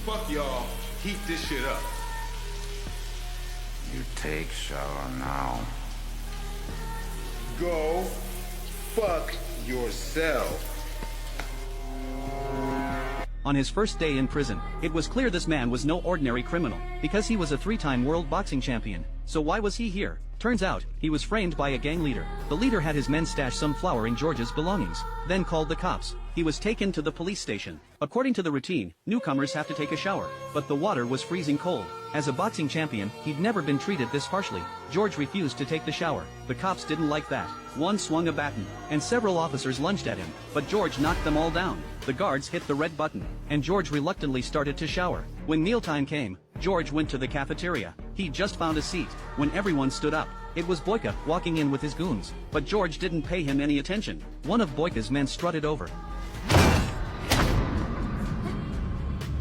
Fuck y'all. Heat this shit up. You take shower now. Go fuck yourself. On his first day in prison, it was clear this man was no ordinary criminal, because he was a 3-time world boxing champion. So why was he here? Turns out, he was framed by a gang leader. The leader had his men stash some flour in George's belongings, then called the cops. He was taken to the police station. According to the routine, newcomers have to take a shower, but the water was freezing cold. As a boxing champion, he'd never been treated this harshly. George refused to take the shower. The cops didn't like that. One swung a baton, and several officers lunged at him, but George knocked them all down. The guards hit the red button, and George reluctantly started to shower. When mealtime came, George went to the cafeteria. He just found a seat. When everyone stood up, it was Boyka walking in with his goons, but George didn't pay him any attention. One of Boyka's men strutted over.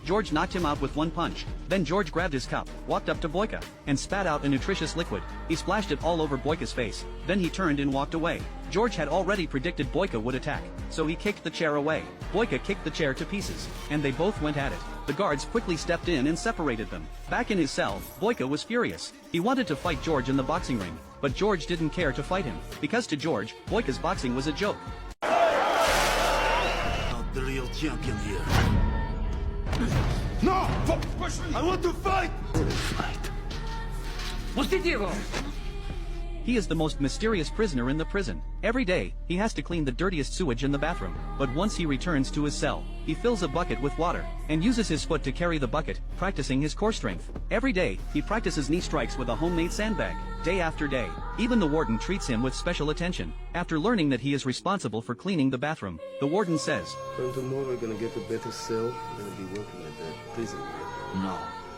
George knocked him out with one punch. Then George grabbed his cup, walked up to Boyka, and spat out a nutritious liquid. He splashed it all over Boyka's face. Then he turned and walked away. George had already predicted Boyka would attack, so he kicked the chair away. Boyka kicked the chair to pieces, and they both went at it. The guards quickly stepped in and separated them. Back in his cell, Boyka was furious. He wanted to fight George in the boxing ring, but George didn't care to fight him, because to George, Boyka's boxing was a joke. Not the real champion here. No! Push me! I want to fight! Fight. He is the most mysterious prisoner in the prison. Every day, he has to clean the dirtiest sewage in the bathroom. But once he returns to his cell, he fills a bucket with water, and uses his foot to carry the bucket, practicing his core strength. Every day, he practices knee strikes with a homemade sandbag. Day after day, even the warden treats him with special attention. After learning that he is responsible for cleaning the bathroom, the warden says, "From tomorrow we're gonna get a better cell. We're gonna be working at that prison." "No."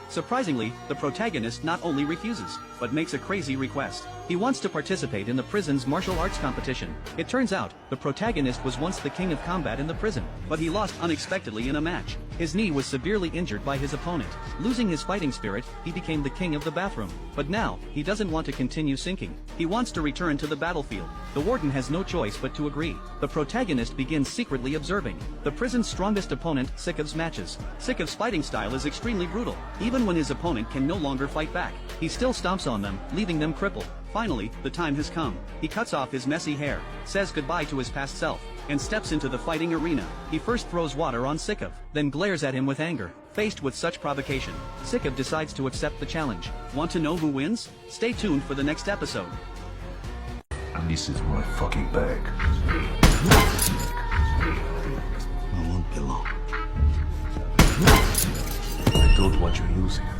Surprisingly, the protagonist not only refuses, but makes a crazy request. He wants to participate in the prison's martial arts competition. It turns out, the protagonist was once the king of combat in the prison, but he lost unexpectedly in a match. His knee was severely injured by his opponent. Losing his fighting spirit, he became the king of the bathroom. But now, he doesn't want to continue sinking. He wants to return to the battlefield. The warden has no choice but to agree. The protagonist begins secretly observing the prison's strongest opponent, Sikov's matches. Sikov's fighting style is extremely brutal. Even when his opponent can no longer fight back, he still stomps on them, leaving them crippled. Finally, the time has come. He cuts off his messy hair, says goodbye to his past self, and steps into the fighting arena. He first throws water on Sikov, then glares at him with anger. Faced with such provocation, Sikov decides to accept the challenge. Want to know who wins? Stay tuned for the next episode. And this is my fucking bag. I won't be long. I don't want you using it.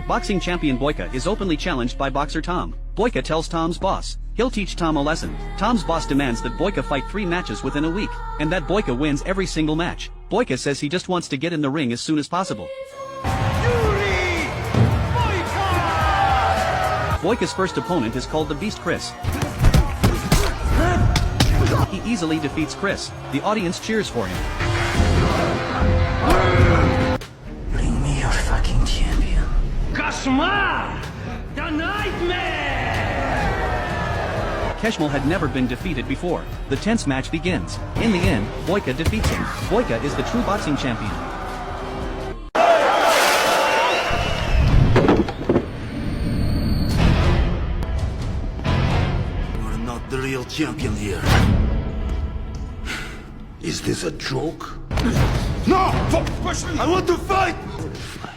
Boxing champion Boyka is openly challenged by boxer Tom. Boyka tells Tom's boss he'll teach Tom a lesson. Tom's boss demands that Boyka fight 3 matches within a week, and that Boyka wins every single match. Boyka says he just wants to get in the ring as soon as possible. Yuri Boyka! Boyka's first opponent is called the Beast Chris. He easily defeats Chris. The audience cheers for him. Bring me your fucking champion. Kошмар! The nightmare! Keshmal had never been defeated before. The tense match begins. In the end, Boyka defeats him. Boyka is the true boxing champion. You're not the real champion here. Is this a joke? No! Push me! I want to fight! Fight.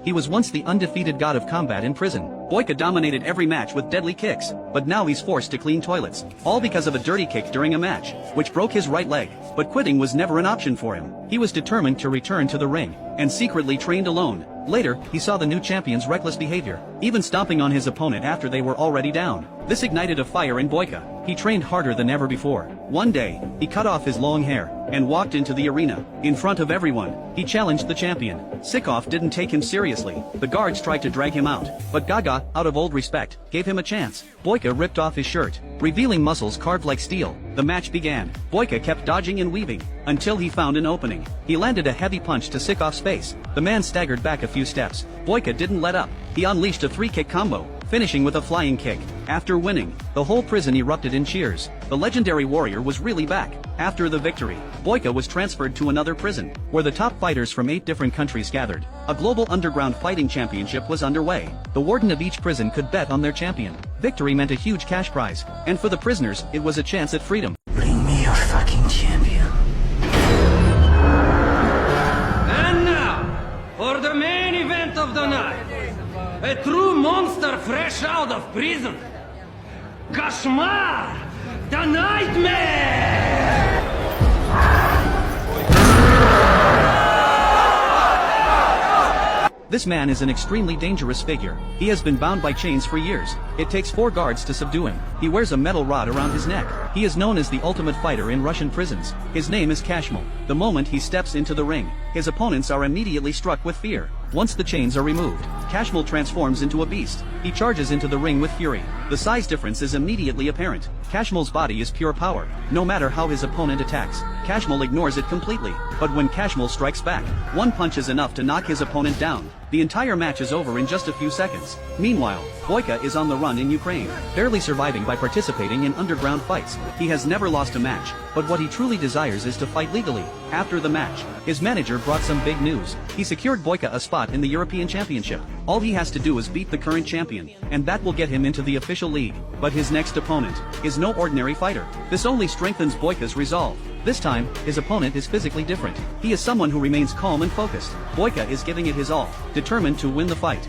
He was once the undefeated god of combat in prison. Boyka dominated every match with deadly kicks, but now he's forced to clean toilets, all because of a dirty kick during a match, which broke his right leg. But quitting was never an option for him. He was determined to return to the ring, and secretly trained alone. Later, he saw the new champion's reckless behavior, even stomping on his opponent after they were already down. This ignited a fire in Boyka. He trained harder than ever before. One day, he cut off his long hair, and walked into the arena. In front of everyone, he challenged the champion. Sikov didn't take him seriously. The guards tried to drag him out, but Gaga, out of old respect, gave him a chance. Boyka ripped off his shirt, revealing muscles carved like steel. The match began. Boyka kept dodging and weaving, until he found an opening. He landed a heavy punch to Sikov's face. The man staggered back a few steps. Boyka didn't let up. He unleashed a 3-kick combo, finishing with a flying kick. After winning, the whole prison erupted in cheers. The legendary warrior was really back. After the victory, Boyka was transferred to another prison, where the top fighters from 8 different countries gathered. A global underground fighting championship was underway. The warden of each prison could bet on their champion. Victory meant a huge cash prize, and for the prisoners, it was a chance at freedom. Bring me your fucking champion. And now, for the main event of the night. A true monster fresh out of prison. Kashmar, the Nightmare! This man is an extremely dangerous figure. He has been bound by chains for years. It takes 4 guards to subdue him. He wears a metal rod around his neck. He is known as the ultimate fighter in Russian prisons. His name is Kashmal. The moment he steps into the ring, his opponents are immediately struck with fear. Once the chains are removed, Kashmal transforms into a beast. He charges into the ring with fury. The size difference is immediately apparent. Kashmal's body is pure power. No matter how his opponent attacks, Kashmal ignores it completely. But when Kashmal strikes back, one punch is enough to knock his opponent down. The entire match is over in just a few seconds. Meanwhile, Boyka is on the run in Ukraine, barely surviving by participating in underground fights. He has never lost a match, but what he truly desires is to fight legally. After the match, his manager brought some big news. He secured Boyka a spot in the European Championship. All he has to do is beat the current champion, and that will get him into the official league. But his next opponent is no ordinary fighter. This only strengthens Boyka's resolve. This time, his opponent is physically different. He is someone who remains calm and focused. Boyka is giving it his all, determined to win the fight.